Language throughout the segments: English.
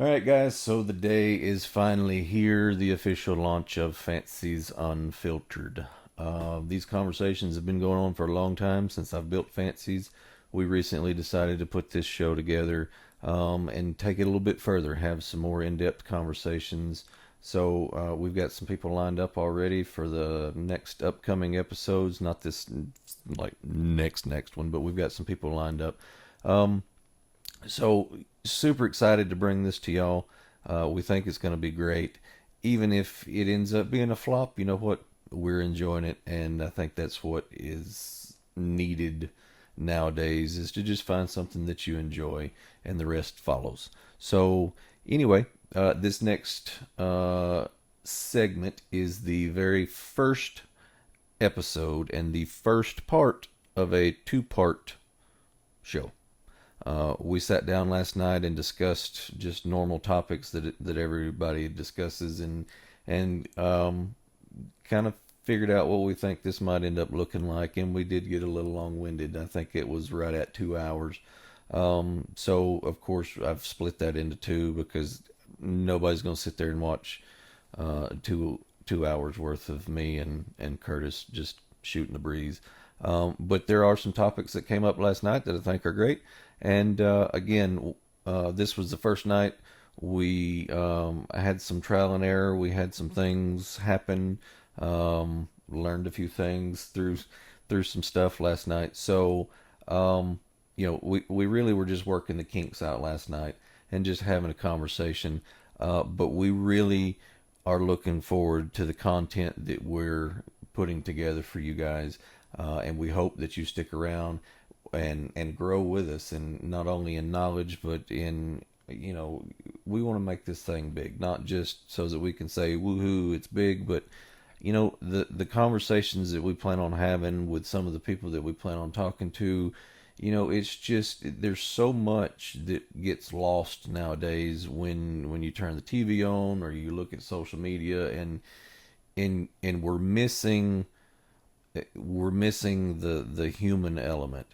All right, guys, so the day is finally here, the official launch of Fancies Unfiltered. These conversations have been going on for a long time since I've built Fancies. We recently decided to put this show together and take it a little bit further, have some more in depth conversations. So, we've got some people lined up already for the next upcoming episodes. Not this, like, next one, but we've got some people lined up. Um, so super excited to bring this to y'all. We think it's going to be great. Even if it ends up being a flop, you know what? We're enjoying it, and I think that's what is needed nowadays is to just find something that you enjoy, and the rest follows. So anyway, this next segment is the very first episode and the first part of a two-part show. We sat down last night and discussed just normal topics that everybody discusses, and kind of figured out what we think this might end up looking like. And we did get a little long winded. I think it was right at 2 hours. So of course I've split that into two because nobody's going to sit there and watch two hours worth of me and Curtis just shooting the breeze. But there are some topics that came up last night that I think are great. And again, this was the first night. We had some trial and error. We had some things happen. Learned a few things through some stuff last night. So we really were just working the kinks out last night and just having a conversation. But we really are looking forward to the content that we're putting together for you guys. And we hope that you stick around and grow with us, and not only in knowledge but in, we want to make this thing big, not just so that we can say woohoo it's big, but the conversations that we plan on having with some of the people that we plan on talking to. It's just there's so much that gets lost nowadays when you turn the TV on or you look at social media, and we're missing the human element.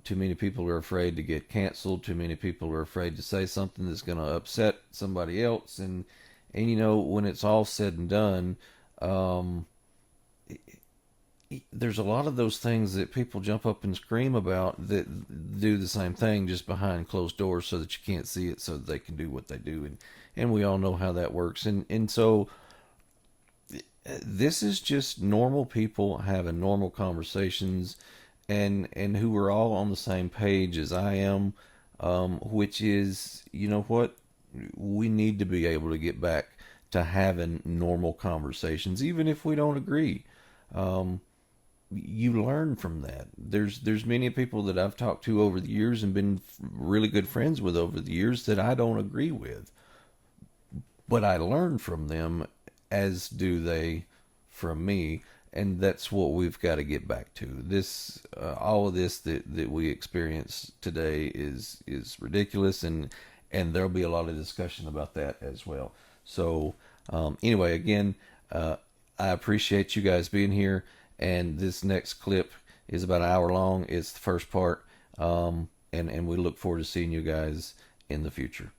Too many people are afraid to get canceled. Too many people are afraid to say something that's going to upset somebody else. And when it's all said and done, um, there's a lot of those things that people jump up and scream about that do the same thing just behind closed doors so that you can't see it, so that they can do what they do. And we all know how that works. And so this is just normal people having normal conversations, and who are all on the same page as I am, which is, what, we need to be able to get back to having normal conversations, even if we don't agree. Um, you learn from that. There's many people that I've talked to over the years and been really good friends with over the years that I don't agree with, but I learn from them, as do they from me. And that's what we've got to get back to. This, all of this that we experience today is ridiculous, and there'll be a lot of discussion about that as well. So anyway, again, I appreciate you guys being here. And this next clip is about an hour long. It's the first part, and we look forward to seeing you guys in the future.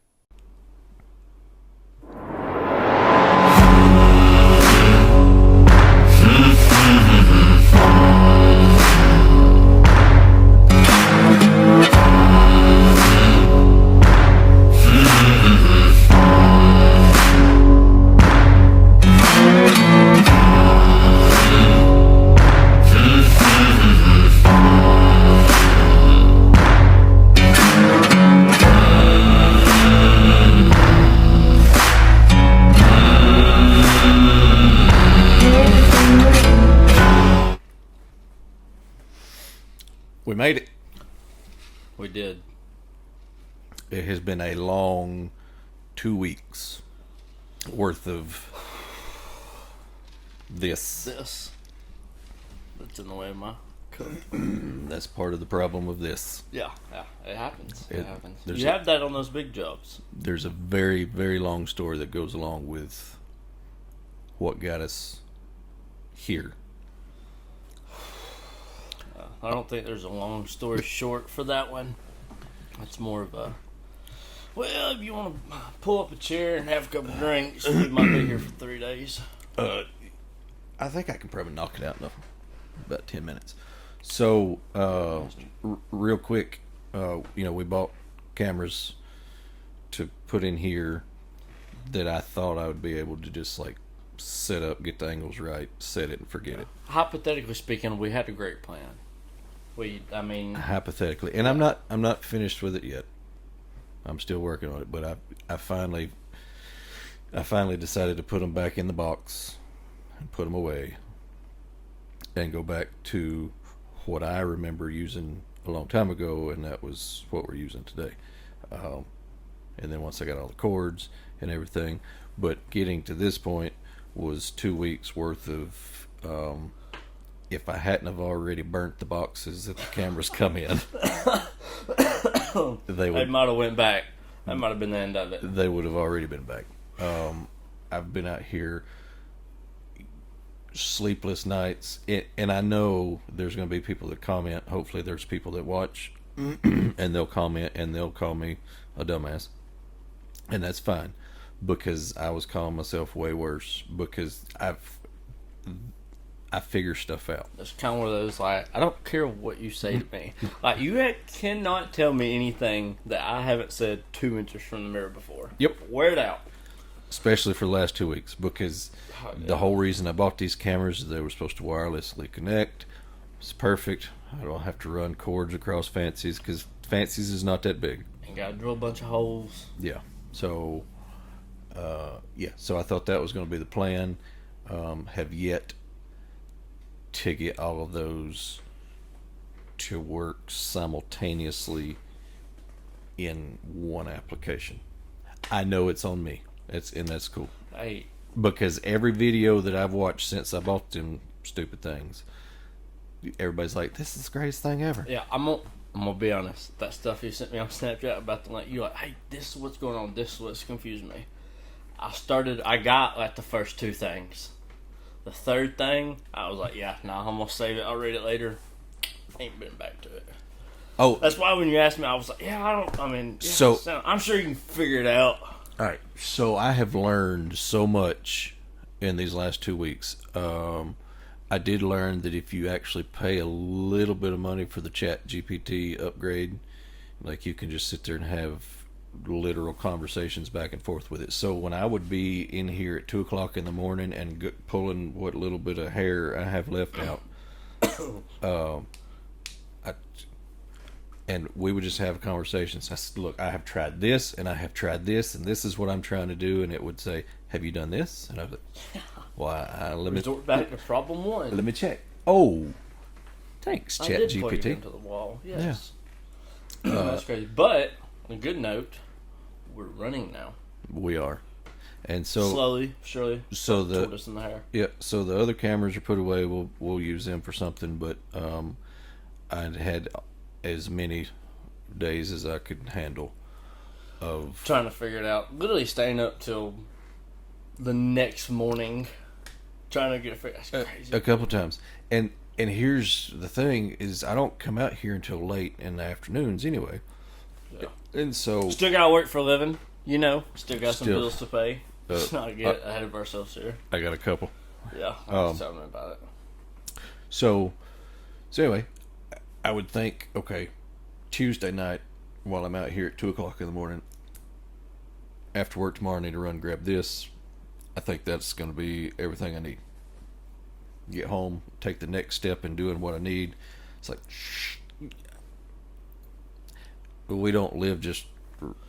We made it. We did. It has been a long 2 weeks worth of this. This. That's in the way of my coat. That's part of the problem with this. Yeah, it happens. It happens. there's You a- have that on those big jobs. There's a very, very long story that goes along with what got us here. I don't think there's a long story short for that one. It's more of a Well, if you want to pull up a chair and have a couple drinks, we might be here for 3 days. I think I can probably knock it out in about 10 minutes. So, real quick, we bought cameras to put in here that I thought I would be able to just like set up, get the angles right, set it, and forget it. Hypothetically speaking, we had a great plan. Hypothetically, and I'm not finished with it yet. I'm still working on it, but I finally decided to put them back in the box and put them away and go back to what I remember using a long time ago, and that was what we're using today. And then once I got all the cords and everything, but getting to this point was 2 weeks worth of if I hadn't have already burnt the boxes that the cameras come in, they might have went back. That might have been the end of it. They would have already been back. I've been out here sleepless nights, and I know there's going to be people that comment. Hopefully there's people that watch and they'll comment and they'll call me a dumbass, and that's fine, because I was calling myself way worse, because I figure stuff out. It's kind of one of those, like, I don't care what you say to me. Like, you cannot tell me anything that I haven't said 2 inches from the mirror before. Yep. Wear it out. Especially for the last 2 weeks, because the whole reason I bought these cameras is they were supposed to wirelessly connect. It's perfect. I don't have to run cords across Fancies, because Fancies is not that big. And got to drill a bunch of holes. Yeah. So, so I thought that was going to be the plan. Have yet to get all of those to work simultaneously in one application. I know it's on me. That's cool. Hey, Because every video that I've watched since I bought them stupid things, everybody's like, "This is the greatest thing ever." yeah, I'm gonna be honest. That stuff you sent me on Snapchat about the, like, you're like, hey, this is what's going on. This is what's confused me. I got like the first two things. The third thing, I was like, yeah, nah, I'm gonna save it. I'll read it later. Ain't been back to it. Oh, That's why when you asked me, I was like, I'm sure you can figure it out. all right. So I have learned so much in these last 2 weeks. I did learn that if you actually pay a little bit of money for the Chat GPT upgrade, like, you can just sit there and have literal conversations back and forth with it. So when I would be in here at 2:00 in the morning and pulling what little bit of hair I have left out, and we would just have conversations. I said, "Look, I have tried this, and I have tried this, and this is what I'm trying to do." And it would say, "Have you done this?" And I was like, "Well, let me Resort back to problem one. let me check." Oh, thanks, I Chat did plug it GPT. into the wall. Yes. That's crazy. But on a good note, we're running now. We are, and so Slowly, surely. so the Tortoise in the hair. yeah, so the other cameras are put away. We'll use them for something, but I had as many days as I could handle of Trying to figure it out. Literally staying up till the next morning, trying to get it figured out. That's crazy. a couple times. And here's the thing: is I don't come out here until late in the afternoons anyway. Yeah. And so Still gotta work for a living, Still got some Still. bills to pay. Let's not get ahead of ourselves here. I got a couple. Yeah, tell me about it. So anyway, I would think, okay, Tuesday night while I'm out here at 2:00 in the morning, after work tomorrow, I need to run grab this. I think that's going to be everything I need. Get home, take the next step in doing what I need. It's like, shh. But we don't live just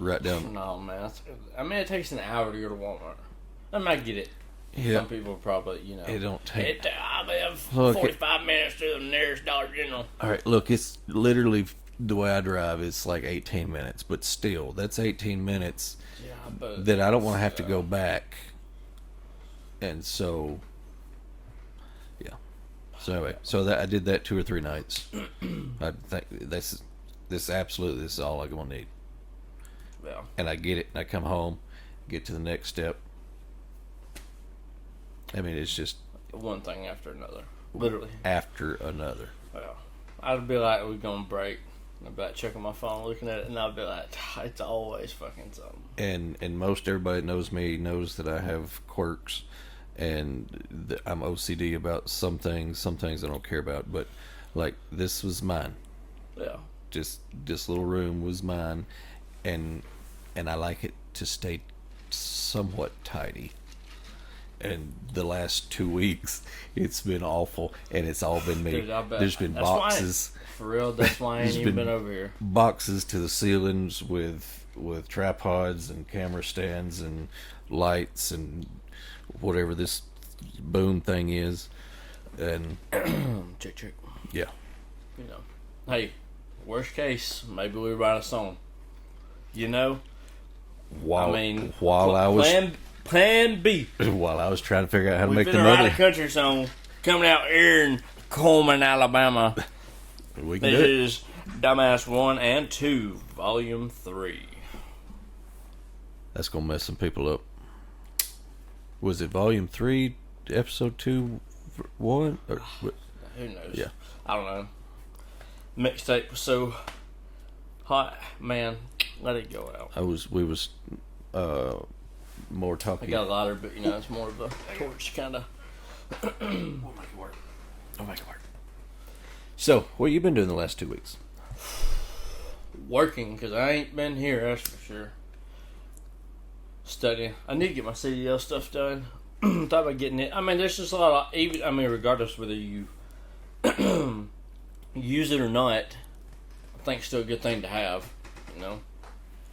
right down. No, man. It takes an hour to go to Walmart. I might get it. Yeah. Some people probably, It don't take. I live Look, 45 minutes to the nearest Dollar General. All right, look, it's literally the way I drive. It's like 18 minutes, but still, that's 18 minutes Yeah, but that I don't want to have to go back. And so, yeah. So anyway, that I did that 2 or 3 nights. I think this is all I'm gonna need. yeah, And I get it, and I come home, get to the next step. I mean, it's just one thing after another, literally. after another. Yeah, I'd be like, we're gonna break. I'll be like checking my phone, looking at it, and I'll be like, it's always fucking something. And most everybody that knows me knows that I have quirks, and I'm OCD about some things I don't care about. But like this was mine. Yeah. Just this little room was mine, and I like it to stay somewhat tidy. And the last 2 weeks, it's been awful, and it's all been me. Dude, I bet. There's been That's boxes. For real, that's why I ain't There's even been over here. Boxes to the ceilings with tripods and camera stands and lights and whatever this boom thing is, and Chick. yeah. You know, hey, worst case, maybe we write a song. You know, While I was plan B. while I was trying to figure out how to We've make been the write a another, country song coming out here in Coleman, Alabama. we can This do it. is Dumbass 1 and 2, Volume 3. That's gonna mess some people up. Was it Volume 3, Episode 2, 1? Or, Who knows? Yeah. I don't know. Mixtape was so hot, man. Let it go out. we was more I talking. got a lighter, but it's more of a torch kind of. We'll make it work. I'll make it work. So, what you been doing the last 2 weeks? Working, because I ain't been here, that's for sure. Studying. I need to get my CDL stuff done. Thought about getting it. I mean, there's just a lot of, even, I mean, regardless whether you use it or not, I think it's still a good thing to have,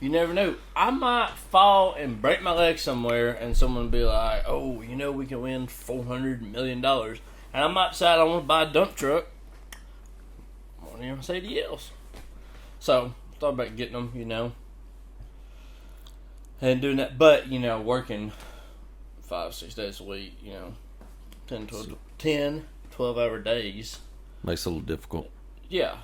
You never know. I might fall and break my leg somewhere, and someone be like, "Oh, we can win $400 million," and I might decide I want to buy a dump truck. One of your CDLs. So thought about getting them, and doing that. But working 5-6 days a week, 10, 12-hour days. Makes it a little difficult. Yeah,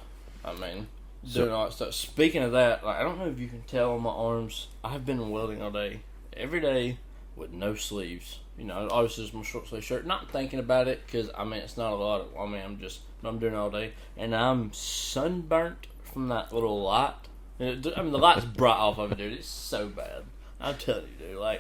I mean. Doing all that stuff. Speaking of that, I don't know if you can tell on my arms, I've been welding all day. Every day with no sleeves. Obviously it's my short sleeve shirt. Not thinking about it because, it's not a lot. I'm doing it all day. And I'm sunburnt from that little light. The light's bright off of it, dude. It's so bad. I'm telling you, dude.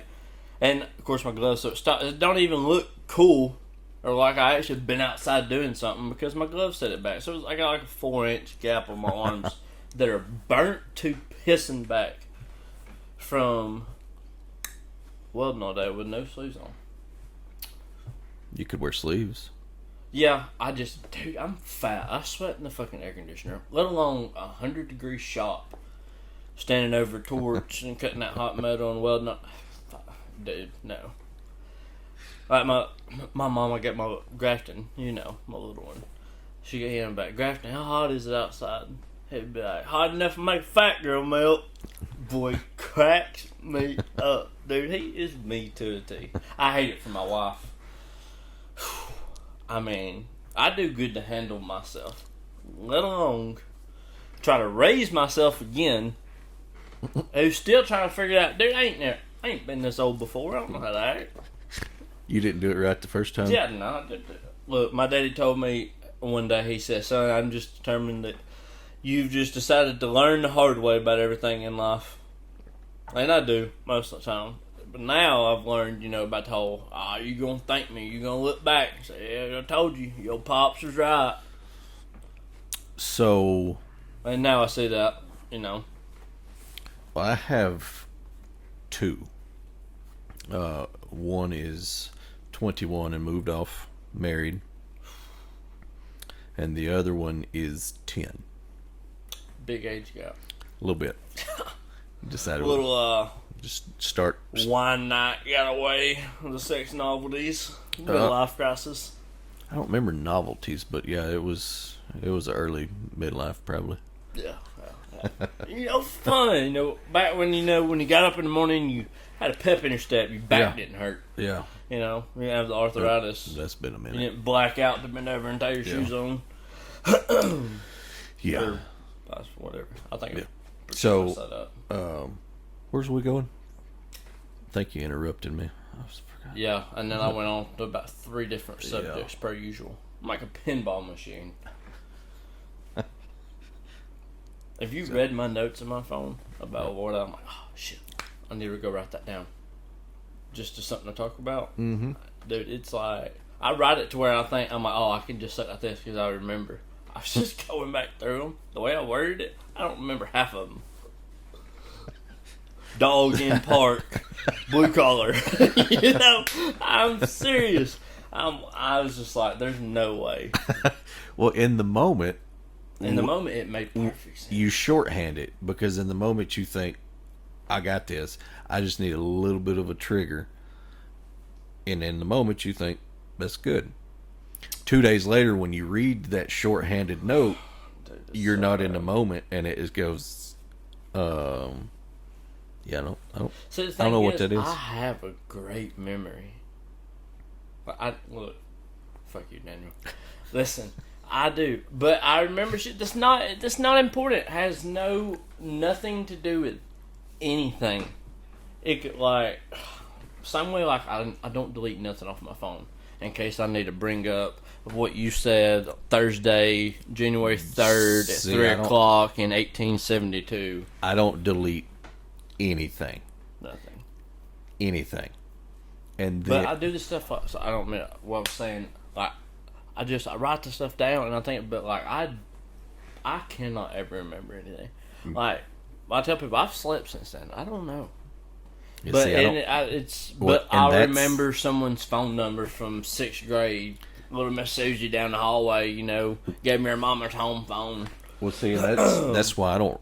And of course my gloves, so it don't even look cool. Or like I actually been outside doing something because my gloves set it back. So I got like a 4-inch gap on my arms that are burnt to pissing back from welding all day with no sleeves on. You could wear sleeves. Yeah, dude, I'm fat. I sweat in the fucking air conditioner, let alone 100-degree shop. Standing over a torch and cutting that hot metal and welding up. Dude, no. Like my mom, I got my Grafton, my little one. She got him back. Grafton, how hot is it outside? He'd be like, hot enough to make a fat girl melt. Boy, cracks me up. Dude, he is me to a T. I hate it for my wife. I do good to handle myself. Let alone try to raise myself again. Who's still trying to figure it out. Dude, I ain't been this old before. I don't know how to act. You didn't do it right the first time? Yeah, no. Look, my daddy told me one day, he said, "Son, I'm just determined that you've just decided to learn the hard way about everything in life." And I do, most of the time. But now I've learned, about the whole, you going to thank me. You going to look back and say, yeah, I told you. Your pops was right. So... And now I see that, Well, I have 2. One is 21 and moved off, married. And the other one is 10. Big age gap. A little bit. Decided just start. Wine night got away with the sex novelties. Midlife crisis. I don't remember novelties, but yeah, it was an early midlife probably. Yeah. Fun. Back when when you got up in the morning, you had a pep in your step. Your back didn't hurt. Yeah. You didn't have the arthritis. That's been a minute. You didn't black out to bend over and tie your shoes on. Yeah. Or whatever. I think. Yeah. I So, where's we going? I think you interrupted me. forgot. Yeah, and then I went on to about 3 different subjects per usual. I'm like a pinball machine. If you read my notes in my phone about what I'm like, oh shit, I need to go write that down. Just to something to talk about. Mm-hmm. Dude, it's like I write it to where I think I'm like, oh, I can just say it like this because I remember. I was just going back through them. The way I worded it, I don't remember half of them. Dog in park, blue collar. You know, I'm serious. I was just like, there's no way. Well, in the moment, In the moment, it made perfect sense. you shorthand it because in the moment you think, I got this. I just need a little bit of a trigger. And in the moment you think, that's good. 2 days later, when you read that shorthanded note, Dude, you're so not in bad. the moment, and it just goes, yeah, I don't, So the I thing don't know what is, that is. I have a great memory. But look, fuck you, Daniel. Listen, I do, but I remember shit. That's not important. It has nothing to do with anything. It could like same way like I don't delete nothing off my phone in case I need to bring up what you said Thursday, January 3rd at See, 3 I don't- o'clock in 1872. I don't delete anything. Nothing. Anything. And But then, I do this stuff. So I don't mean what I'm saying. Like I write the stuff down and I think, but like I cannot ever remember anything. Like I tell people I've slept since then. I don't know. you But see, I don't- Well, and I that's- remember someone's phone number from 6th grade. Little Miss Susie down the hallway, you know, gave me her mama's home phone. well, see, that's why I don't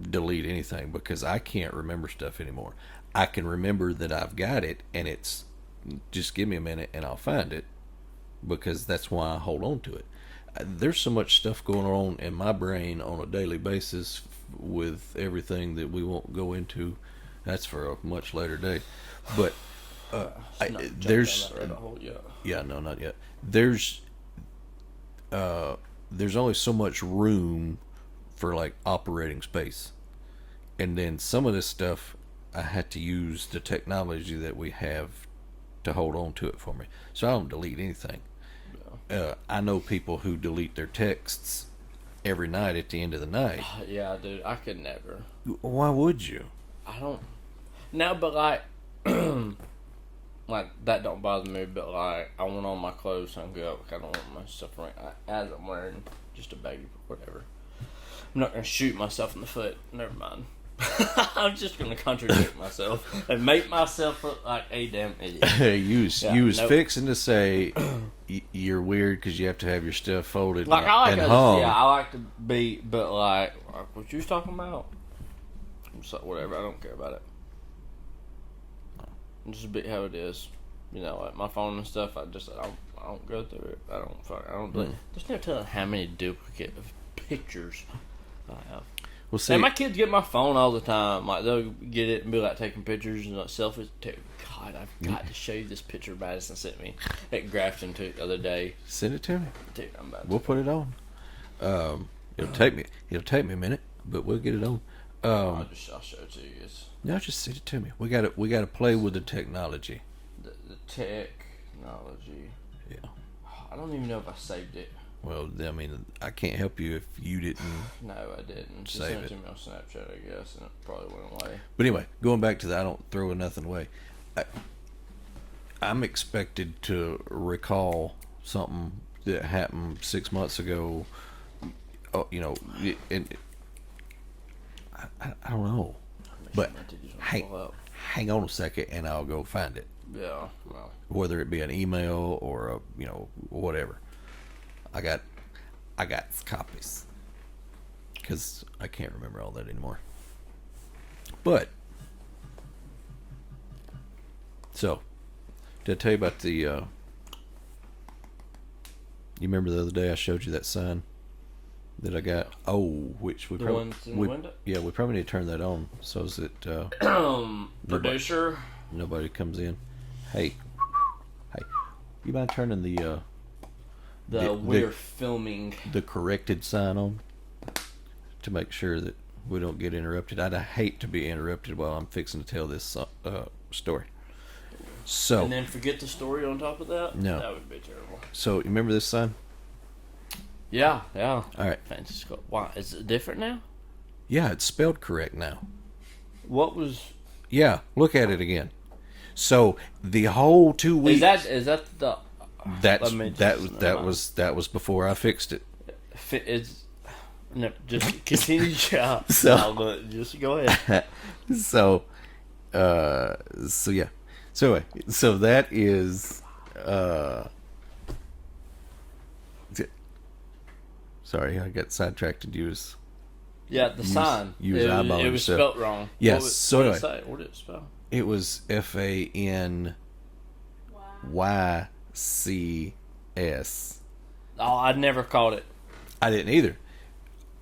delete anything because I can't remember stuff anymore. I can remember that I've got it, and it's just give me a minute and I'll find it because that's why I hold on to it. There's so much stuff going on in my brain on a daily basis with everything that we won't go into. That's for a much later day. But Not jump there's down that rabbit hole yet. yeah, no, not yet. There's only so much room for like operating space, and then some of this stuff I had to use the technology that we have to hold on to it for me. So I don't delete anything. I know people who delete their texts every night at the end of the night. Yeah, dude, I could never. Why would you? I don't. No, but like, like that don't bother me. But like, I want all my clothes hung up. I don't want my stuff right as I'm wearing just a baggy, whatever. I'm not gonna shoot myself in the foot. Never mind. I'm just gonna contradict myself and make myself look like a damn idiot. You was nope. fixing to say you're weird because you have to have your stuff folded Like I like and to, hung. yeah, I like to be, but like what you was talking about, so whatever. I don't care about it. Just be how it is, you know. Like my phone and stuff, I don't go through it. I don't. There's no telling how many duplicate of pictures I have. Well, see, And my kids get my phone all the time. Like they'll get it and be like taking pictures and like selfies. Dude, God, I've got to show you this picture Madison sent me at Grafton the other day. send it to me. Dude, I'm about to. We'll put it on. It'll take me a minute, but we'll get it on. I'll show it to you. It's No, just send it to me. We got to play with the technology. the technology. Yeah. I don't even know if I saved it. Well, I mean, I can't help you if you didn't. No, I didn't. She Save sent it it. to me on Snapchat, I guess, and it probably went away. But anyway, going back to that, I don't throw nothing away. I'm expected to recall something that happened 6 months ago. Oh, you know, and I don't know. But My titties won't hang, fall out. hang on a second, and I'll go find it. Yeah, well, Whether it be an email or a whatever. I got copies because I can't remember all that anymore. But so, did I tell you about the? You remember the other day I showed you that sign that I got? Oh, which we the probably ones in the window. yeah, we probably need to turn that on so that Producer. nobody comes in. Hey, you mind turning the We're filming. the corrected sign on to make sure that we don't get interrupted? I'd hate to be interrupted while I'm fixing to tell this story. So, And then forget the story on top of that? No. That would be terrible. so you remember this sign? Yeah. All right. Francisco. Why is it different now? Yeah, it's spelled correct now. What was? Yeah, look at it again. So the whole 2 weeks. Is that the? That's Let me just- that never that mind. was before I fixed it. Is no, just continue. Yeah. So- No, look, just go ahead. So, so yeah. So anyway, so that is. Sorry, I got sidetracked and used. Yeah, the sign. you was it eyeballing was yourself. spelt wrong. Yes, What, so what did anyway. it say? What did it spell? It was FANYCS. Oh, I never caught it. I didn't either.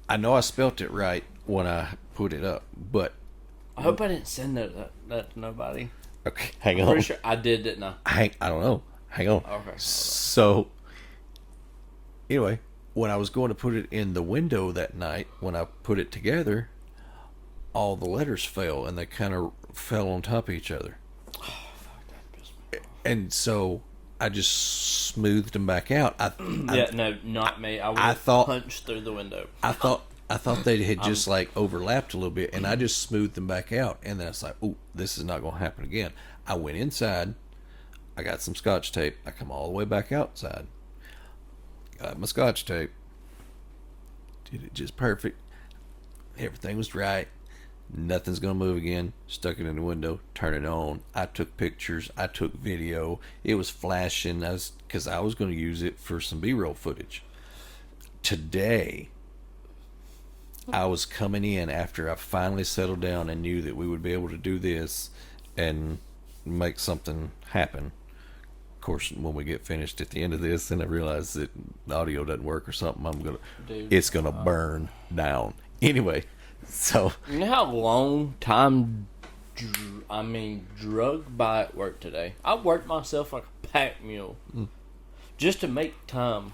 I know I spelt it right when I put it up, but I hope I didn't send that to nobody. okay, hang I'm on. pretty sure I did, didn't I? I don't know. Hang on. Okay. So, anyway, when I was going to put it in the window that night, when I put it together, all the letters fell and they kind of fell on top of each other. And so I just smoothed them back out. Yeah, no, not me. I would I have thought- punched through the window. I thought they had just like overlapped a little bit, and I just smoothed them back out. And then I was like, "Oh, this is not going to happen again." I went inside. I got some Scotch tape. I come all the way back outside. Got my Scotch tape. Did it just perfect. Everything was right. Nothing's going to move again. Stuck it in the window. Turn it on. I took pictures. I took video. It was flashing because I was going to use it for some B-roll footage. Today, I was coming in after I finally settled down and knew that we would be able to do this and make something happen. Of course, when we get finished at the end of this and I realize that the audio doesn't work or something, Dude, it's gonna burn down. Anyway, so You know how long time, drug by at work today? I worked myself like a pack mule just to make time.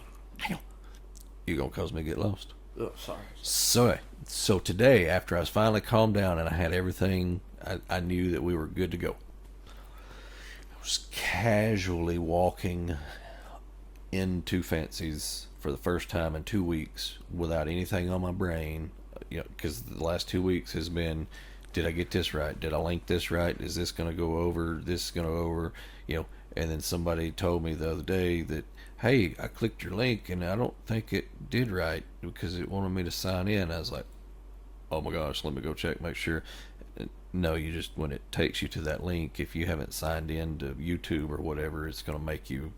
you're gonna cause me to get lost. Oh, sorry. So today, after I was finally calmed down and I had everything, I knew that we were good to go. I was casually walking into Fancy's for the first time in 2 weeks without anything on my brain, because the last 2 weeks has been, did I get this right? Did I link this right? Is this going to go over? This is going to go over? And then somebody told me the other day that, hey, I clicked your link and I don't think it did right because it wanted me to sign in. I was like, oh my gosh, let me go check, make sure. No, you just, when it takes you to that link, if you haven't signed in to YouTube or whatever, it's going to make you,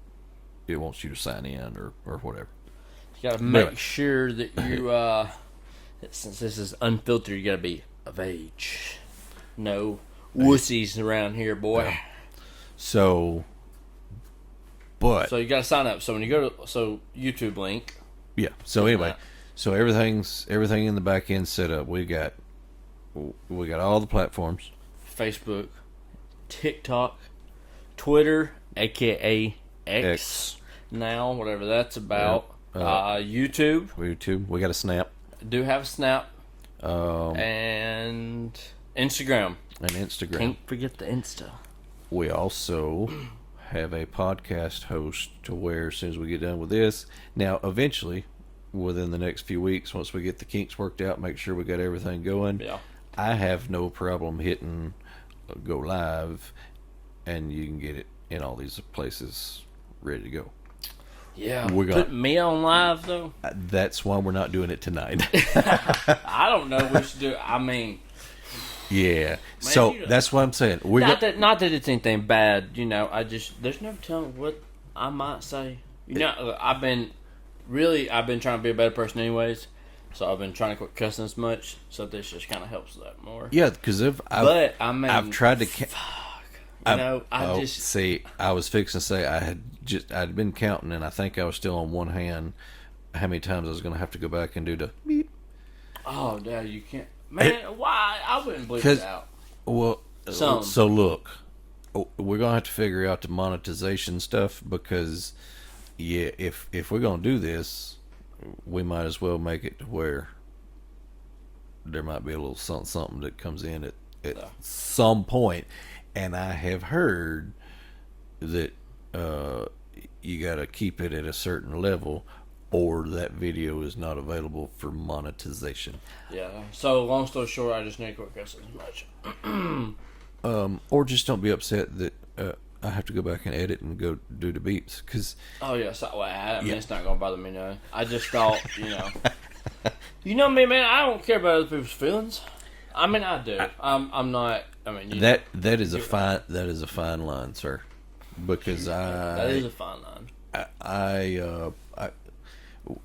it wants you to sign in or whatever. You gotta make sure that you, since this is unfiltered, you gotta be of age. No wussies around here, boy. So, but So you gotta sign up. So when you go to YouTube link, yeah. So anyway, so everything in the back end set up. We got all the platforms. Facebook, TikTok, Twitter, aka X, now whatever that's about. YouTube. We got a Snap Do have Snap and and Instagram. Instagram. Can't forget the Insta. We also have a podcast host to where as soon as we get done with this, now eventually, within the next few weeks, once we get the kinks worked out, make sure we got everything going. Yeah. I have no problem hitting go live, and you can get it in all these places ready to go. Yeah. We're gonna- Put me on live though. That's why we're not doing it tonight. I don't know what to do. I mean, Yeah. So you- that's what I'm saying. We're not that it's anything bad. There's no telling what I might say. I've been trying to be a better person anyways. So I've been trying to quit cussing as much. So this just kind of helps that more. yeah, because I've tried to. See. I was fixing to say I'd been counting, and I think I was still on one hand. How many times I was going to have to go back and do the beep? Oh, yeah, you can't. Man, why? I wouldn't bleep it out. Well, Some. so look, we're gonna have to figure out the monetization stuff because, yeah, if we're gonna do this, we might as well make it to where there might be a little something that comes in at some point. And I have heard that you got to keep it at a certain level, or that video is not available for monetization. Yeah. So long story short, I just need to quit cussing as much. Or just don't be upset that I have to go back and edit and go do the beats, because Oh yeah, so, well, I mean, it's not gonna bother me now. I just thought, you know me, man. I don't care about other people's feelings. I mean, I do. I'm not. I mean, that is a fine line, sir, because that is a fine line.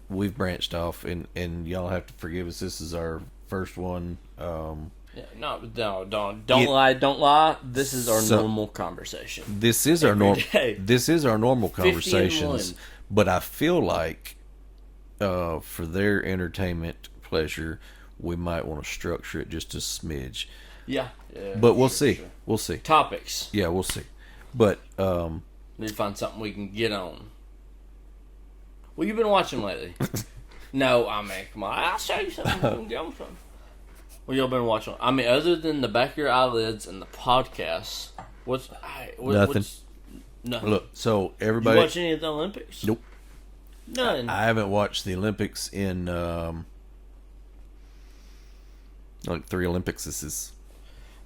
we've branched off, and y'all have to forgive us. This is our first one. Yeah, no, don't lie. This is our normal conversation. This is our normal. day. This is our normal 50 and conversations. 1. But I feel like, for their entertainment pleasure, we might want to structure it just a smidge. Yeah. But we'll see. Sure. We'll see. Topics. Yeah, we'll see. But Need to find something we can get on. What you been watching lately? No, I mean, come on. I'll show you something. We can get on something. What y'all been watching? I mean, other than the Back of Your Eyelids and the podcasts, Nothing. Nothing. look, so You everybody. watch any of the Olympics? Nope. None. I haven't watched the Olympics in like 3 Olympics. This is.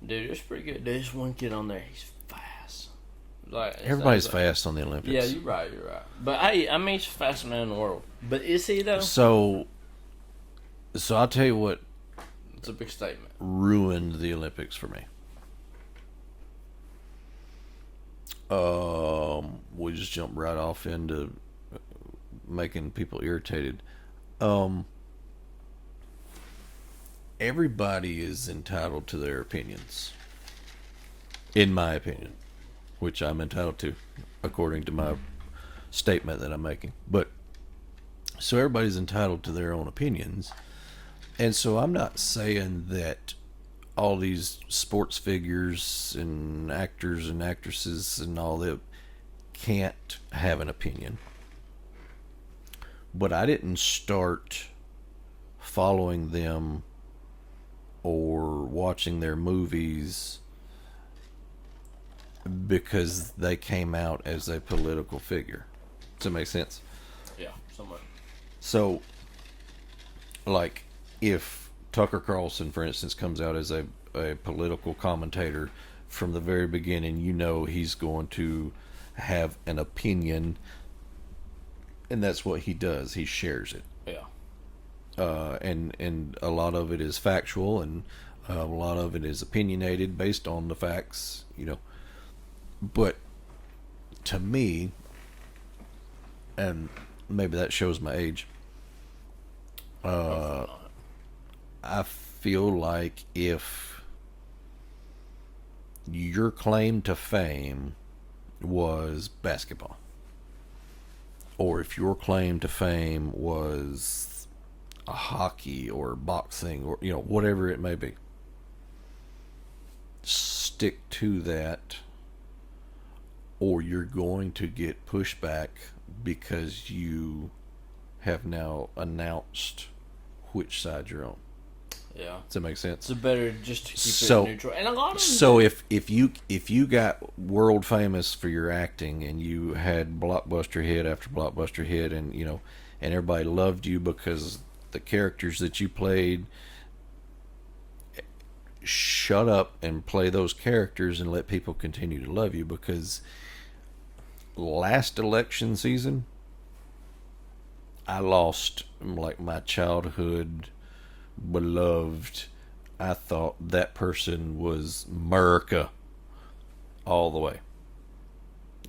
Dude, it's pretty good. There's one kid on there. He's fast. Like Everybody's like, fast on the Olympics. Yeah, you're right. But hey, I mean, he's the fastest man in the world. But is he though? So I'll tell you what It's a big statement. ruined the Olympics for me. We just jumped right off into making people irritated. Everybody is entitled to their opinions, in my opinion, which I'm entitled to according to my statement that I'm making. But so everybody's entitled to their own opinions. And so I'm not saying that all these sports figures and actors and actresses and all that can't have an opinion. But I didn't start following them or watching their movies because they came out as a political figure. Does that make sense? Yeah, somewhat. So, like, if Tucker Carlson, for instance, comes out as a political commentator from the very beginning, you know he's going to have an opinion, and that's what he does. He shares it. Yeah. And a lot of it is factual, and a lot of it is opinionated based on the facts, But to me, and maybe that shows my age, I feel like if your claim to fame was basketball, or if your claim to fame was a hockey or boxing or whatever it may be, stick to that, or you're going to get pushback because you have now announced which side you're on. Yeah. Does that make sense? It's better just to keep So- it neutral. And a lot of them So if you got world famous for your acting, and you had blockbuster hit after blockbuster hit, and and everybody loved you because the characters that you played, shut up and play those characters and let people continue to love you. Because last election season, I lost like my childhood beloved. I thought that person was America all the way,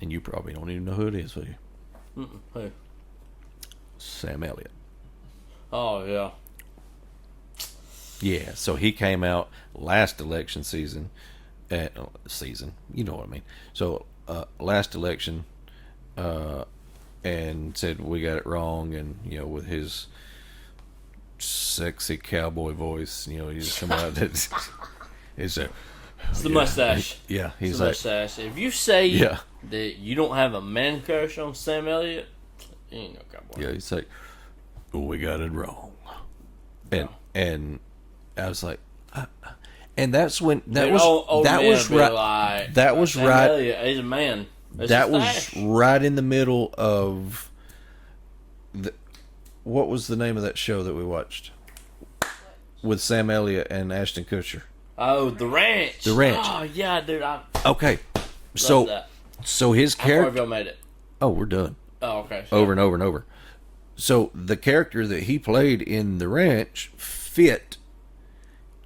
and you probably don't even know who it is, do you? Who? Sam Elliott. Oh yeah. Yeah, so he came out last election season, you know what I mean. So last election, and said we got it wrong, and with his sexy cowboy voice, he's come out. It's It's the mustache. Yeah, It's he's the like, mustache. If you say Yeah. that you don't have a man crush on Sam Elliott, you ain't no cowboy. yeah, he's like, we got it wrong, and I was like, and that's when that Dude, was old that men was be right. like, That was Sam right. Elliott, he's a man. That's That his was stash. right in the middle of what was the name of that show that we watched with Sam Elliott and Ashton Kutcher? Oh, The Ranch. The Ranch. Oh yeah, dude. I Okay, love that. so his How far have character. y'all made it? Oh, we're done. Oh, okay. So, Over and over and over. So the character that he played in The Ranch fit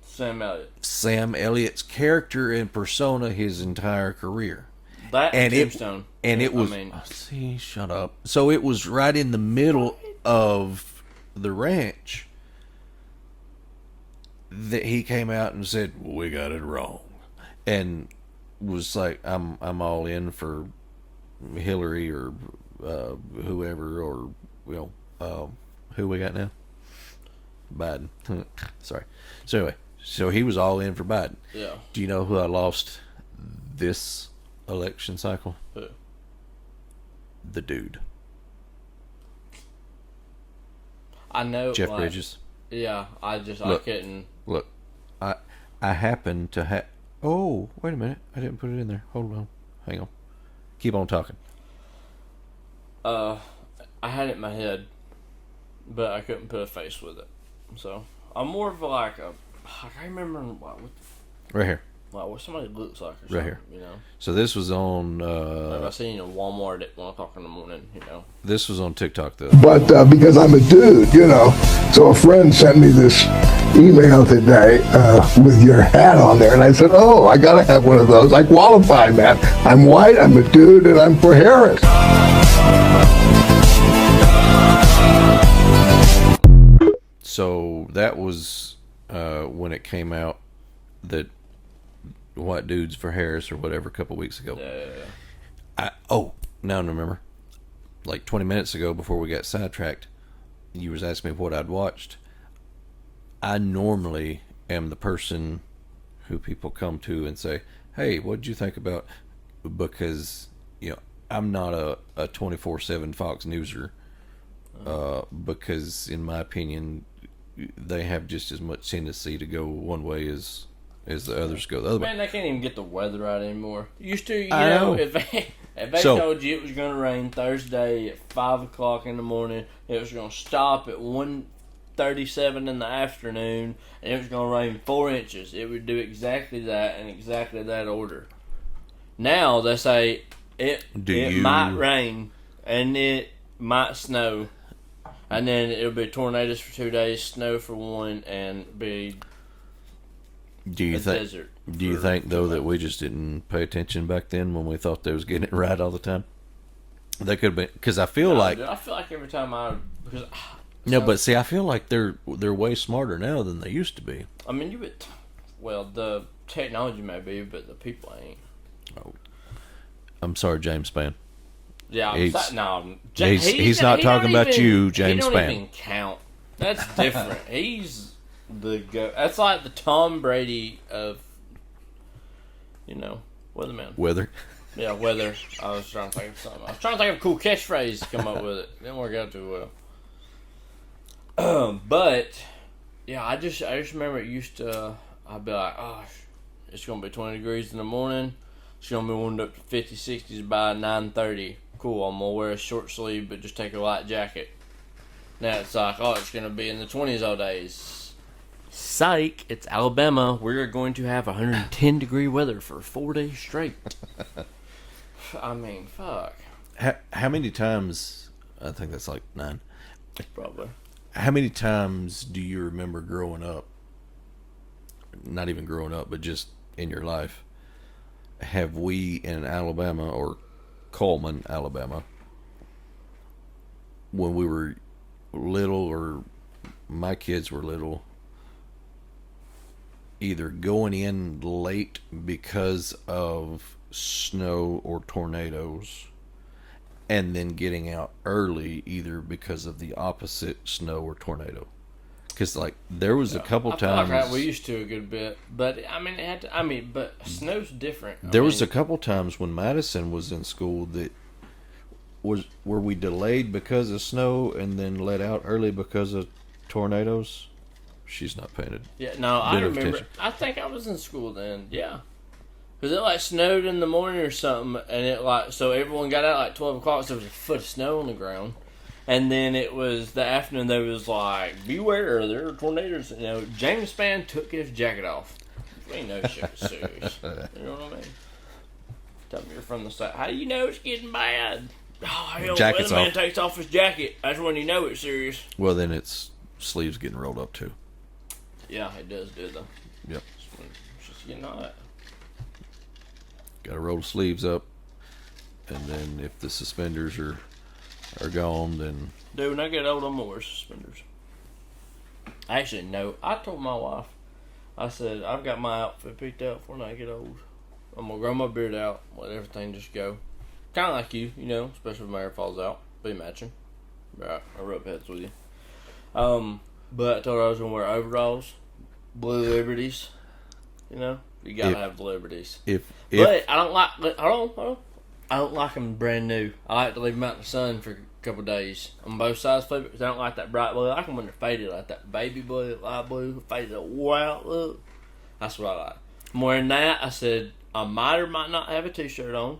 Sam Elliott. Sam Elliott's character and persona his entire career. That And and it- Tombstone. And it was, I mean, see, shut up. So it was right in the middle of The Ranch that he came out and said, "We got it wrong," and was like, "I'm all in for Hillary or whoever, or who we got now? Biden." Sorry. So anyway, so he was all in for Biden. yeah. Do you know who I lost this election cycle? Who? The dude, I know. Jeff like, Bridges. Yeah, I Look. couldn't. Look, I happen to have. Oh, wait a minute! I didn't put it in there. Hold on, hang on. Keep on talking. I had it in my head, but I couldn't put a face with it. So I'm more of like a. I can't remember what Right here. somebody looks like or something. Right here. You know, So this was on. like I seen in Walmart at 1:00 in the morning. You know. This was on TikTok though. But because I'm a dude, so a friend sent me this email today with your hat on there, and I said, "Oh, I gotta have one of those. I qualify, man. I'm white, I'm a dude, and I'm for Harris." So that was when it came out that white dudes for Harris or whatever a couple weeks ago. Now I remember. Like 20 minutes ago, before we got sidetracked, you was asking me what I'd watched. I normally am the person who people come to and say, "Hey, what did you think about?" Because I'm not a 24/7 Fox Newser. Because in my opinion, they have just as much tendency to go one way as the others go the other way. Man, they can't even get the weather right anymore. Used to, I know. if they So- told you it was going to rain Thursday at 5:00 in the morning, it was going to stop at 1:37 in the afternoon, and it was going to rain 4 inches, it would do exactly that in exactly that order. Now they say it might rain and it might snow, and then it'll be tornadoes for 2 days, snow for 1, and be Do you a think? desert. Do you for think though 2 that months. we just didn't pay attention back then when we thought they was getting it right all the time? They could have been, because I feel like Dude, I feel like every time because no, but see, I feel like they're way smarter now than they used to be. I mean, the technology may be, but the people ain't. I'm sorry, James Spann. Yeah, He's- no, he's not talking about you, James He Spann. don't even count. That's different. He's the go. That's like the Tom Brady of, weatherman. Weather. Yeah, weather. I was trying to think of something. I was trying to think of a cool catchphrase to come up with it. Didn't work out too well. But yeah, I just remember it used to. I'd be like, oh, it's gonna be 20 degrees in the morning. It's gonna be warmed up to 50, 60s by 9:30. Cool. I'm gonna wear a short sleeve, but just take a light jacket. Now it's like, oh, it's gonna be in the 20s all days. Psych! It's Alabama. We're going to have 110 degree weather for 4 days straight. I mean, fuck. How many times? I think that's like 9. Probably. How many times do you remember growing up? Not even growing up, but just in your life. Have we in Alabama or Coleman, Alabama, when we were little or my kids were little, either going in late because of snow or tornadoes and then getting out early either because of the opposite snow or tornado? Because like there was a couple I feel times like we used to a good bit, but I mean, it had to. I mean, but snow's different. there was a couple times when Madison was in school that were we delayed because of snow and then let out early because of tornadoes. She's not paying it. Yeah, no, I bit of remember. attention. I think I was in school then. Yeah, because it like snowed in the morning or something, and it like so everyone got out like 12 o'clock. So there was a foot of snow on the ground, And then it was the afternoon. There was like, beware, there are tornadoes. You know, James Spann took his jacket off. We know shit was serious. You know what I mean? Tell me you're from the south. How do you know it's getting bad? Oh, hell, Jacket's weatherman off. takes off his jacket. That's when you know it's serious. Well, then its sleeves getting rolled up too. Yeah, it does do though. Yep. It's just getting hot. Got to roll the sleeves up, and then if the suspenders are gone, then Dude, when I get old, I'm gonna wear suspenders. Actually, no. I told my wife, I said, I've got my outfit picked out for when I get old. I'm gonna grow my beard out, let everything just go. Kind of like you know, especially when my hair falls out. Be matching. Right, I rub heads with you. But I told her I was gonna wear overalls, blue Liberties. You know, you gotta have the Liberties. if But I don't like. Hold on. I don't like them brand new. I like to leave them out in the sun for a couple of days on both sides of it because I don't like that bright blue. I like them when they're faded, like that baby blue, light blue, faded out look. That's what I like. More than that, I said I might or might not have a t-shirt on,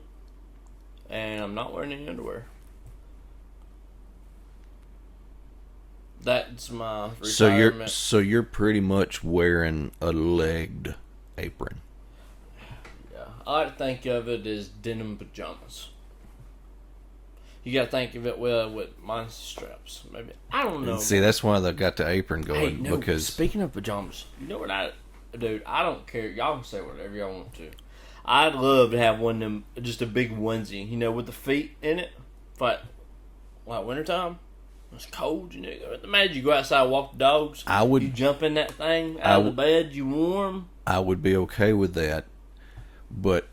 and I'm not wearing any underwear. That's my retirement. so you're pretty much wearing a legged apron. Yeah, I like to think of it as denim pajamas. You got to think of it with mine's straps. Maybe I don't know. See, that's why they got the apron Hey, going no, because speaking of pajamas, you know what dude, I don't care. Y'all can say whatever y'all want to. I'd love to have one of them, just a big onesie, you know, with the feet in it. Like wintertime, it's cold, you know. Imagine you go outside, walk the dogs. You jump in that thing out of the bed, you warm. I would be okay with that, but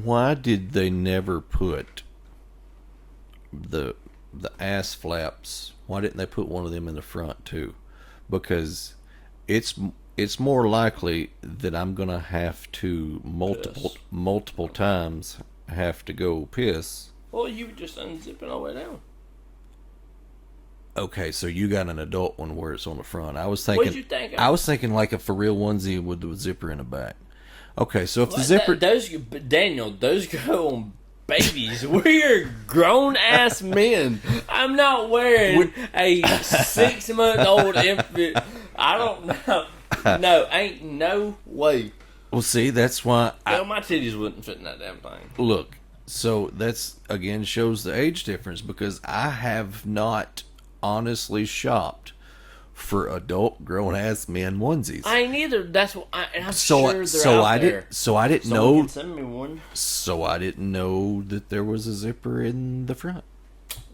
why did they never put the ass flaps? Why didn't they put one of them in the front too? Because it's more likely that I'm gonna have to multiple times have to go piss. Well, you would just unzip it all the way down. Okay, so you got an adult one where it's on the front. I was thinking. What'd you think? I was thinking like a for real onesie with the zipper in the back. Okay, so if the zipper, Daniel, those go on babies. We're grown ass men. I'm not wearing a 6-month-old infant. I don't know. No, ain't no way. well, see, that's why My titties wouldn't fit in that damn thing. look. So that's again shows the age difference because I have not honestly shopped for adult grown ass men onesies. I ain't either. That's what I'm so sure they're out there. I didn't Someone know. can send me one. So I didn't know that there was a zipper in the front.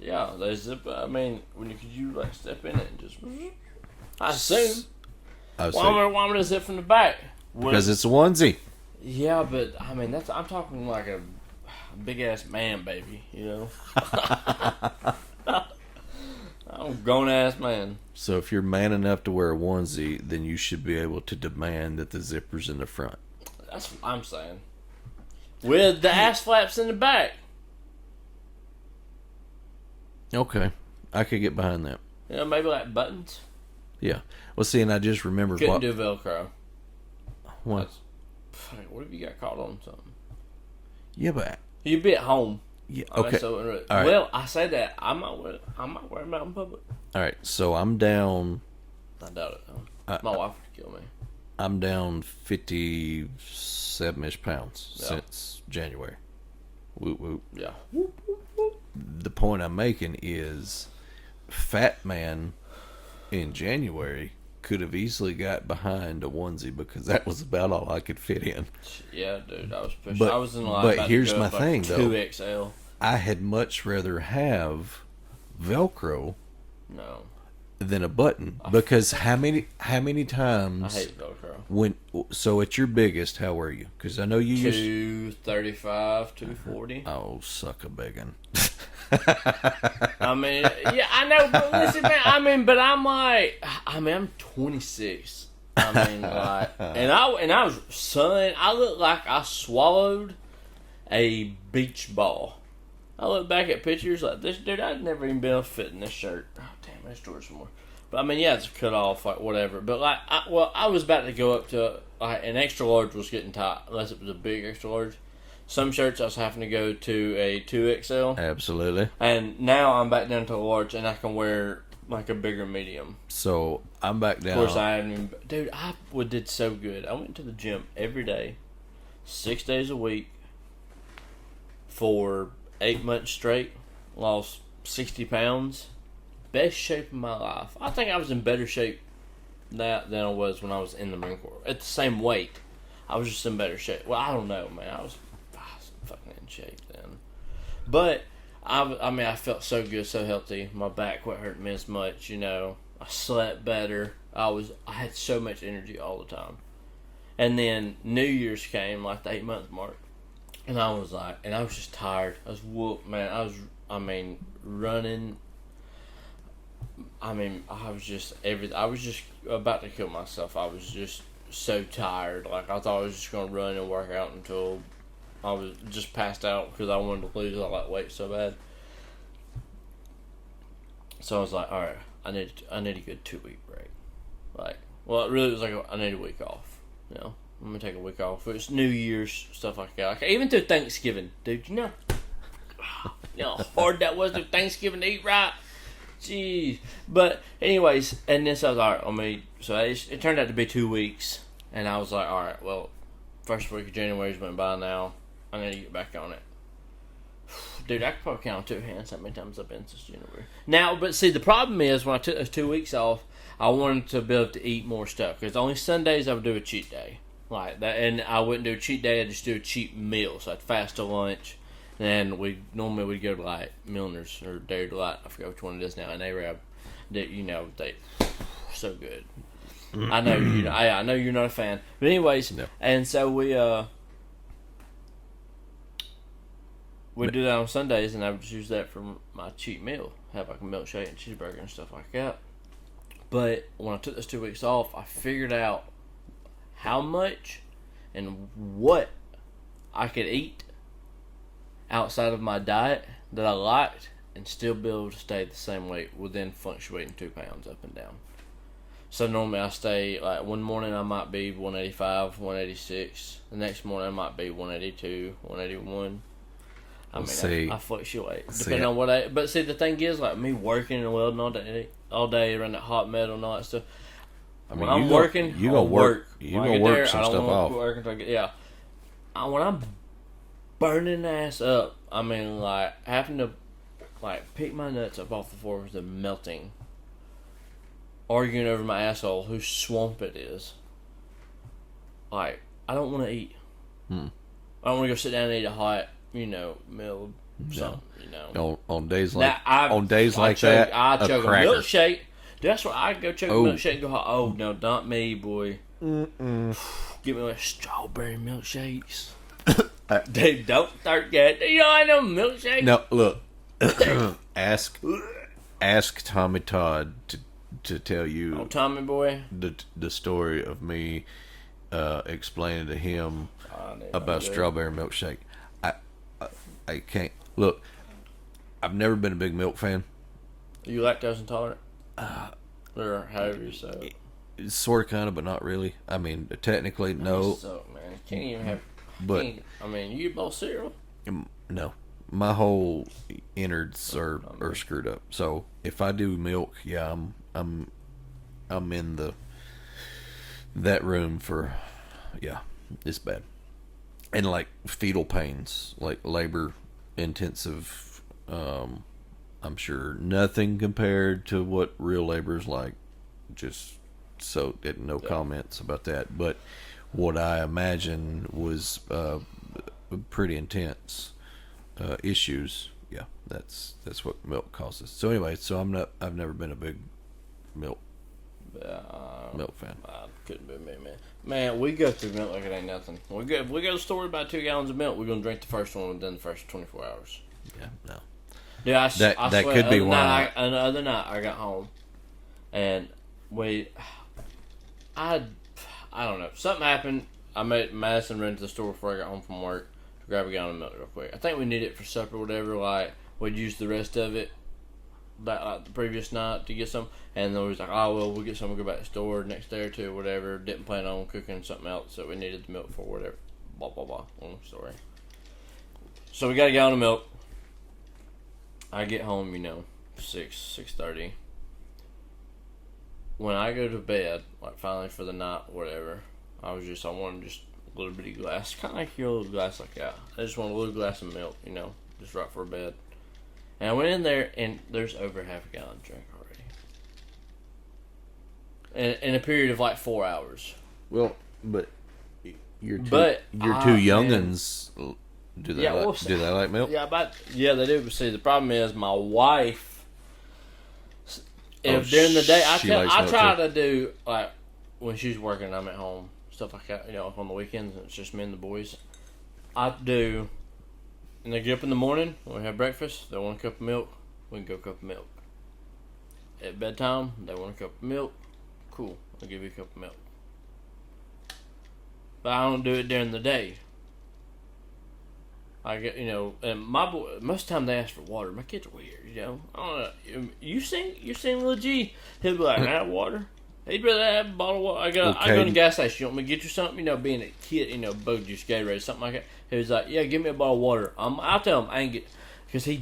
Yeah, they zip. I mean, could you like step in it and just? I assume. I was Why saying, am I gonna zip from the back? because it's a onesie. Yeah, but I mean I'm talking like a big ass man, baby. You know. I'm a grown ass man. So if you're man enough to wear a onesie, then you should be able to demand that the zipper's in the front. That's what I'm saying. With the ass flaps in the back. Okay, I could get behind that. You know, maybe like buttons. Yeah. Well, see, and I just remembered Couldn't do Velcro. what. What if you got caught on something? Yeah, but You'd be at home. yeah. I mean, Okay. so, All right. well, I say that I might wear them out in public. All right. So I'm down. I doubt it. Though. My wife would kill me. I'm down 57-ish pounds Yeah. since January. Whoop whoop. Yeah. The point I'm making is, fat man in January could have easily got behind a onesie because that was about all I could fit in. Yeah, dude. I was pushing. But- I was in line. but about here's to go my up like thing, though. 2XL. I had much rather have Velcro No, than a button because how many I times hate Velcro. so at your biggest, how were you? Because I know you used 235, 240. oh suck a begging. I mean, yeah, I know, but listen, man. I'm 26. I mean, like, and I was, son, I looked like I swallowed a beach ball. I look back at pictures like this, dude. I'd never even been able to fit in this shirt. Oh, damn, let's store some more. But I mean, yeah, it's cut off, like whatever. But like, I was about to go up to like an extra large was getting tight, unless it was a big extra large. Some shirts I was having to go to a 2XL. Absolutely. And now I'm back down to a large, and I can wear like a bigger medium. So I'm back Of down. course, I haven't even... Dude, did so good. I went to the gym every day, 6 days a week, for 8 months straight. Lost 60 pounds. Best shape of my life. I think I was in better shape now than I was when I was in the Marine Corps. At the same weight. I was just in better shape. Well, I don't know, man. I was fucking in shape then. But, I felt so good, so healthy. My back wasn't hurting me as much, you know. I slept better. I had so much energy all the time. And then New Year's came, like the 8-month mark. And I was just tired. I was whooped, man. Running. I was just about to kill myself. I was just so tired. Like, I thought I was just going to run and work out until I was just passed out because I wanted to lose all that weight so bad. So I was like, all right, I need a good 2-week break. Like, well, it really was like I need a week off. You know, I'm gonna take a week off. It's New Year's, stuff like that. Like, even through Thanksgiving, dude. You know how hard that was through Thanksgiving to eat right. Jeez. But anyways, and then so I was alright. So it turned out to be 2 weeks, and I was like, all right, well, first week of January's went by now. I need to get back on it. Dude, I could probably count on 2 hands how many times I've been since January. Now, but see, the problem is when I took those 2 weeks off, I wanted to be able to eat more stuff. Because only Sundays I would do a cheat day. Like that, and I wouldn't do a cheat day, I'd just do a cheat meal. So I'd fast to lunch. And we'd go to like Milner's or Dairy Delight. I forget which one it is now. And Arab, they so good. I know I know you're not a fan, but anyways, No. And so we do that on Sundays, and I would just use that for my cheat meal. Have like a milkshake and cheeseburger and stuff like that. But when I took those 2 weeks off, I figured out how much and what I could eat outside of my diet that I liked and still be able to stay the same weight within fluctuating 2 pounds up and down. So normally I stay, like, one morning I might be 185, 186. The next morning I might be 182, 181. I fluctuate depending on what I... But see, the thing is, like, me working and welding all day around that hot metal and all that stuff. When I'm working, you gonna work. You gonna work some stuff off. When I'm burning ass up, like, having to, like, pick my nuts up off the floor with the melting, arguing over my asshole whose swamp it is. Like, I don't want to eat. I don't want to go sit down and eat a hot, meal, something, On days Now, like that, I chug a cracker. milkshake. Dude, that's what I go chug a milkshake and go, oh, no, not me, boy. Give me like strawberry milkshakes. Dude, don't start yet. You know, I know milkshake. No, look. ask Tommy Todd to tell you Oh, Tommy boy. the story of me explaining to him about strawberry milkshake. I can't look. I've never been a big milk fan. Are you lactose intolerant? Or however you say it. It's sort of, kind of, but not really. Technically, no. So, man, can't even have. But you eat bowl cereal. no, my whole innards are screwed up. So if I do milk, yeah, I'm in that room for, yeah, it's bad. And like fetal pains, like labor intensive. I'm sure nothing compared to what real labor is like. Just so no comments about that. But what I imagine was pretty intense issues. Yeah, that's what milk causes. So anyway, I've never been a big milk fan. Couldn't be me, man. Man, we go through milk like it ain't nothing. We go to the store about 2 gallons of milk. We're gonna drink the first one within the first 24 hours. Yeah, no. Dude, I swear, could be why. The other night I got home, and I don't know. Something happened. I made Madison run to the store before I got home from work to grab a gallon of milk real quick. I think we needed it for supper or whatever. Like, we'd use the rest of it the previous night to get some. And then we was like, oh, well, we'll get some. We'll go back to the store next day or two or whatever. Didn't plan on cooking something else, so we needed the milk for whatever. Blah, blah, blah. Long story. So we got a gallon of milk. I get home, 6:30. When I go to bed, like finally for the night, whatever, I wanted just a little bitty glass, kind of like your little glass like that. I just want a little glass of milk, just right for bed. And I went in there, and there's over half a gallon drink already. In a period of like 4 hours. Well, but you're two, But, you're two man. youngins. Do they Yeah, like, we'll do they like milk? Yeah, they do. But see, the problem is my wife. If Oh, during the day, she likes I milk try too. to do like when she's working, I'm at home, stuff like that. Like on the weekends, it's just me and the boys. I do, and they get up in the morning when we have breakfast. They want a cup of milk. We can go cup of milk. At bedtime, they want a cup of milk. Cool, I'll give you a cup of milk. But I don't do it during the day. I get, and my boy, most of the time they ask for water. My kids are weird, I don't know. You seen Lil G? He'll be like, "I have water." He'd rather have a bottle of water. I go to the gas station. You want me to get you something? Being a kid, bug juice, Gatorade, something like that. He was like, "Yeah, give me a bottle of water." I'll tell him I ain't get, because he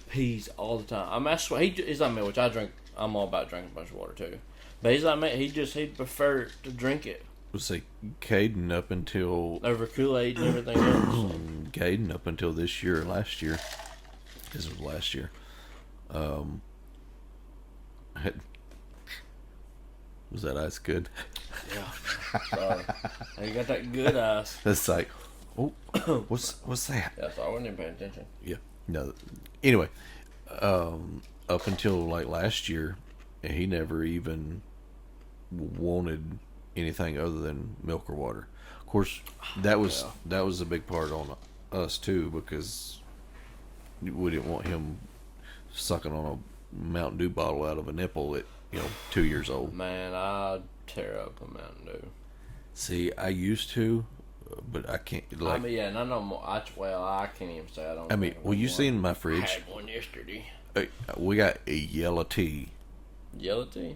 pees all the time. I swear he's like me, which I drink. I'm all about drinking a bunch of water too. But he's like me. He'd prefer to drink it Let's say Caden up until over Kool-Aid and everything else. Caden up until this year, last year. This was last year. Was that ice good? Yeah. Sorry. You got that good ice. It's like, oh, what's that? Yeah, so I wasn't even paying attention. Yeah. No. Anyway, up until like last year, he never even wanted anything other than milk or water. Of course, that was a big part on us too, because we didn't want him sucking on a Mountain Dew bottle out of a nipple at 2 years old. Man, I'd tear up a Mountain Dew. See, I used to, but I can't. Like, and I know more. I can't even say I don't. I mean, drink well, you one. seen my I fridge? had one yesterday. We got a yellow tea. Yellow tea.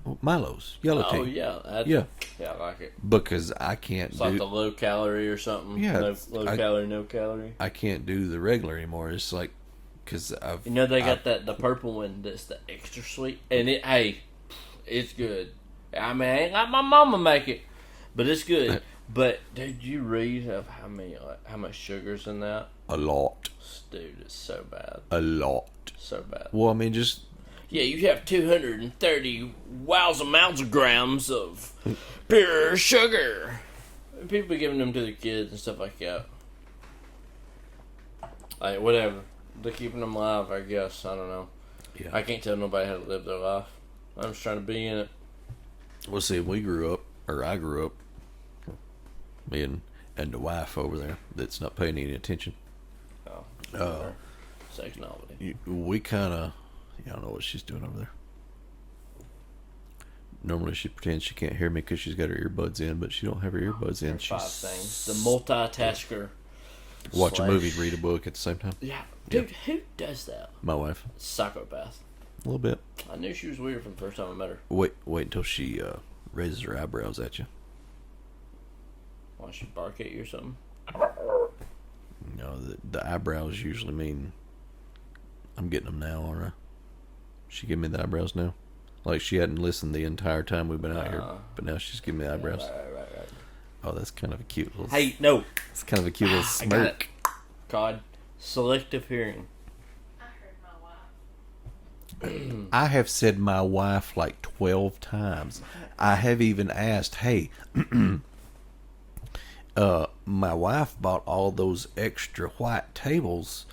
Well, Milo's yellow tea. Oh yeah, Yeah. Yeah, I like it. Because I can't It's do. like the low calorie or something. Yeah, low calorie, no calorie. I can't do the regular anymore. It's like, because I've. They got the purple one that's the extra sweet, and it's good. I mean, I ain't like my mama make it, but it's good. But did you read of how much sugar's in that? A lot. Dude, it's so bad. A lot. So bad. Well, I mean, just. Yeah, you have 230 wowza grams of pure sugar. And people be giving them to their kids and stuff like that. Like, whatever. They're keeping them alive, I guess. I don't know. Yeah. I can't tell nobody how to live their life. I'm just trying to be in it. Well, see, I grew up, me and the wife over there that's not paying any attention. Oh. Sex novelty. We kind of. I don't know what she's doing over there. Normally she pretends she can't hear me because she's got her earbuds in, but she don't have her earbuds in. Five She's things. The multitasker. watch a movie, read a book at the same time. Yeah. Dude, who does that? My wife, Psychopath. a little bit. I knew she was weird from the first time I met her. Wait until she raises her eyebrows at you. Why, she bark at you or something? No, the eyebrows usually mean I'm getting them now, aren't I? She give me the eyebrows now. Like she hadn't listened the entire time we've been out here, but now she's giving me the eyebrows. Right. Oh, that's kind of a cute little. Hey, no. It's kind of a cute little I got it. smirk. God. Selective hearing. I heard my wife. I have said my wife like 12 times. I have even asked, hey, my wife bought all those extra white tables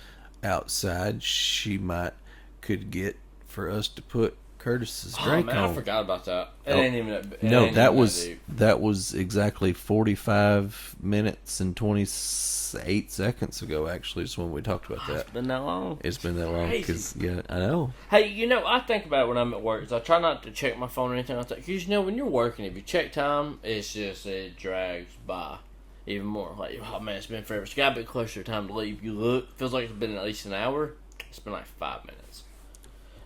outside. She could get for us to put Curtis's drink man, on. I forgot about that. It Oh, ain't even that. No, that was exactly 45 minutes and 28 seconds ago. Actually, is when we talked about that. It's been that long. It's been that long Crazy. because I know. Hey, I think about it when I'm at work. 'Cause I try not to check my phone or anything like that. Because when you're working, if you check time, it drags by even more. Like, oh man, it's been forever. It's got a bit closer to time to leave. You look, feels like it's been at least an hour. It's been like 5 minutes.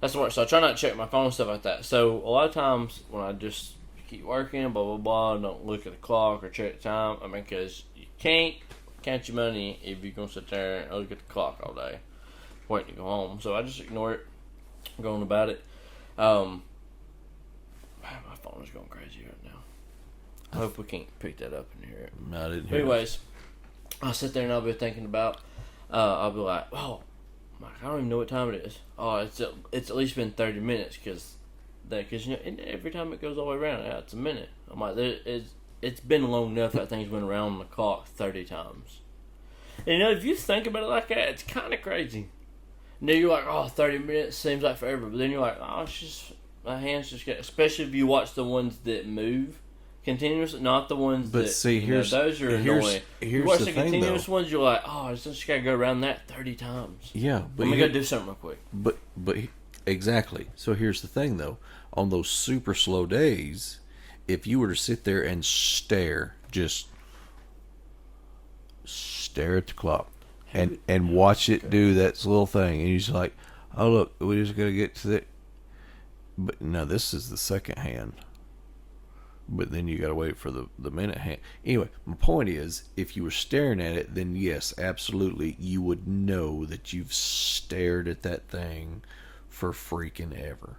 That's the worst. So I try not to check my phone and stuff like that. So a lot of times when I just keep working, blah blah blah, don't look at the clock or check the time. I mean, because you can't count your money if you're gonna sit there and look at the clock all day, waiting to go home. So I just ignore it, going about it. Man, my phone is going crazy right now. I hope we can't pick that up and hear it. No, I didn't hear. Anyways, I'll sit there and I'll be thinking about. I'll be like, oh, I don't even know what time it is. Oh, it's at least been 30 minutes because you know, and every time it goes all the way around, yeah, it's a minute. I'm like, it's been long enough that thing's been around the clock 30 times. And you know, if you think about it like that, it's kind of crazy. And then you're like, oh, 30 minutes seems like forever. But then you're like, oh, it's just, my hands just get, especially if you watch the ones that move continuously, not the ones But that, see, you know, here's those are here's annoying. You here's watch the the thing, continuous though. ones, you're like, oh, I just gotta go around that 30 times. Yeah, but Let me go do something real quick. But exactly. So here's the thing, though. On those super slow days, if you were to sit there and just stare at the clock and watch it do that little thing, and you're just like, oh look, we just gotta get to that. But no, this is the second hand. But then you gotta wait for the minute hand. Anyway, my point is, if you were staring at it, then yes, absolutely, you would know that you've stared at that thing for freaking ever.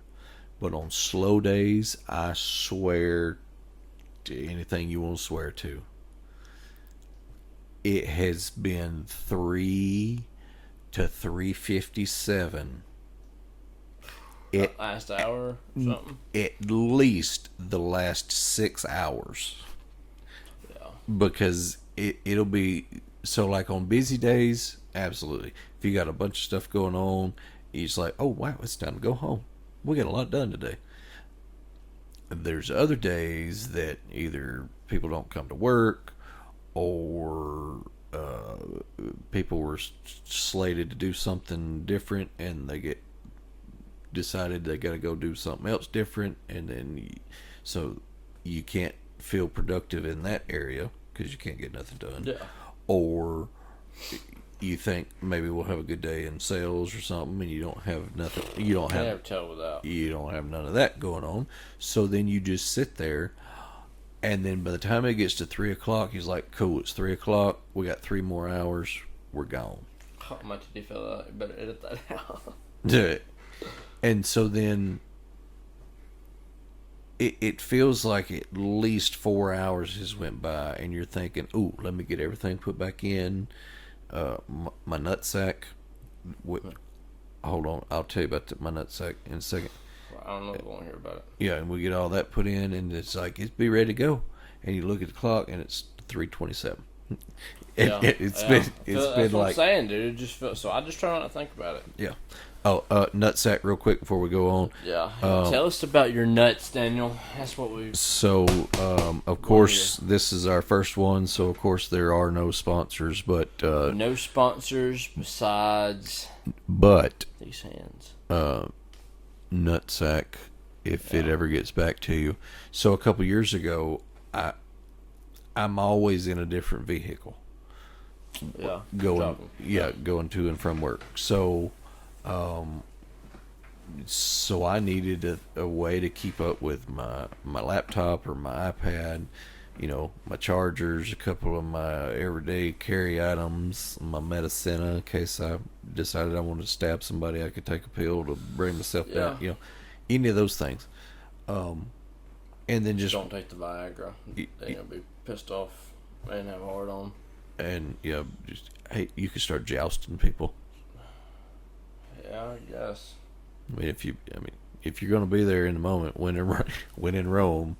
But on slow days, I swear to anything you want to swear to, it has been 3 to 3:57. Last hour or something. At least the last 6 hours. Yeah. Because it'll be so, like on busy days, absolutely. If you got a bunch of stuff going on, it's like, oh wow, it's time to go home. We got a lot done today. There's other days that either people don't come to work, or people were slated to do something different and they get decided they got to go do something else different, and then so you can't feel productive in that area because you can't get nothing done. Yeah. Or you think maybe we'll have a good day in sales or something, and you don't have nothing. You don't Can't have ever tell without. you don't have none of that going on. So then you just sit there, and then by the time it gets to 3 o'clock, he's like, "Cool, it's 3 o'clock. We got 3 more hours. We're gone." Oh, my TD fell out. You better edit that out. Do it. And so then it feels like at least 4 hours has went by, and you're thinking, "Ooh, let me get everything put back in." My nutsack. Hold on, I'll tell you about my nutsack in a second. Well, I don't know if I want to hear about it. Yeah, and we get all that put in, and it's like it's be ready to go. And you look at the clock, and it's 3:27. It's been that's what like I'm saying, dude. It just feels, so I just try not to think about it. yeah. Oh, nutsack, real quick before we go on. Yeah. Tell us about your nuts, Daniel. That's what we. So, of course, this is our first one, so of course there are no sponsors, but No sponsors besides these hands. nutsack, if it ever gets back to you. So a couple years ago, I'm always in a different vehicle Yeah. going Driving. going to and from work. So so I needed a way to keep up with my laptop or my iPad, you know, my chargers, a couple of my everyday carry items, my medicina in case I decided I wanted to stab somebody, I could take a pill to bring myself down, you know, any of those things. And then just Don't take the Viagra. They're gonna be pissed off and have a hard on. and yeah, just hey, you could start jousting people. Yeah, I guess. I mean, if you're going to be there in the moment, when in Rome,